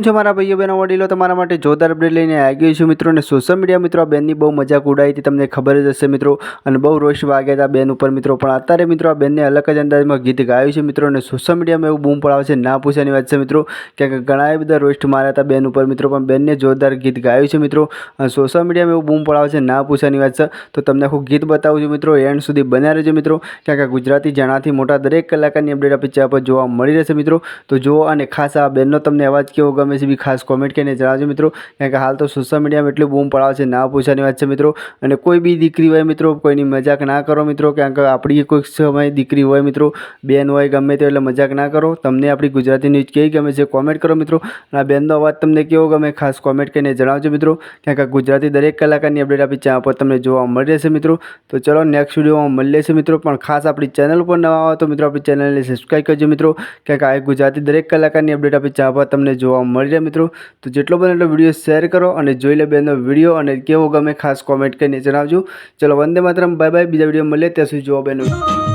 છો મારા ભાઈઓ બહેનો વડીલો, તમારા માટે જોરદાર અપડેટ લઈને આવી ગઈ છું મિત્રો. અને સોશિયલ મીડિયા મિત્રો આ બેનની બહુ મજાક ઉડાવી હતી, તમને ખબર જ હશે મિત્રો. અને બહુ રોષ વાગ્યા હતા બેન ઉપર મિત્રો. પણ અત્યારે મિત્રો આ બેનને અલગ જ અંદાજમાં ગીત ગાયું છે મિત્રો. અને સોશિયલ મીડિયામાં એવું બૂમ પડાવે છે, ના પૂછવાની વાત છે મિત્રો. કે ઘણા બધા રોસ્ટ માર્યા હતા બેન ઉપર મિત્રો, પણ બેનને જોરદાર ગીત ગાયું છે મિત્રો. અને સોશિયલ મીડિયામાં એવું બૂમ પડાવે છે, ના પૂછવાની વાત છે. તો તમને આખું ગીત બતાવું છું મિત્રો, એન્ડ સુધી બન્યા રહેજો મિત્રો. કે ગુજરાતી જાણાથી મોટા દરેક કલાકારની અપડેટ આપણી ચેનલ પર જોવા મળી રહેશે મિત્રો. તો જુઓ, અને ખાસ આ બેનનો તમને અવાજ કેવો ગમે છે બી ખાસ કોમેન્ટ કરીને જણાવજો મિત્રો. કારણ કે હાલ તો સોશિયલ મીડિયામાં એટલું બૂમ પડાવે છે, ના પૂછવાની વાત છે મિત્રો. અને કોઈ બી દીકરી હોય મિત્રો, કોઈની મજાક ના કરો મિત્રો. કારણ કે આપણી કોઈક સમય દીકરી હોય મિત્રો, બેન હોય, ગમે તે, એટલે મજાક ના કરો. તમને આપણી ગુજરાતી ન્યૂઝ કેવી ગમે છે કોમેન્ટ કરો મિત્રો. અને આ બેનનો અવાજ તમને કેવો ગમે ખાસ કોમેન્ટ કરીને જણાવજો મિત્રો. કારણ કે ગુજરાતી દરેક કલાકારની અપડેટ આપણી ચેનલ પર તમને જોવા મળી રહેશે મિત્રો. તો ચલો નેક્સ્ટ વિડીયોમાં મળી લેશે મિત્રો. પણ ખાસ આપણી ચેનલ ઉપર નવા આવો તો મિત્રો આપણી ચેનલને સબસ્ક્રાઈબ કરજો મિત્રો. કારણ કે આ ગુજરાતી દરેક કલાકારની અપડેટ આપણી ચેનલ પર તમને જોવા મળી રહે મિત્રો. તો જેટલો બને એટલો વિડીયો શેર કરો અને જોઈ લે બેનનો વિડીયો, અને કેવો ગમે ખાસ કોમેન્ટ કરીને જણાવજો. ચલો વંદે માતરમ, બાય બાય. બીજા વિડીયો મળીએ ત્યાં સુધી જોવા બેનો.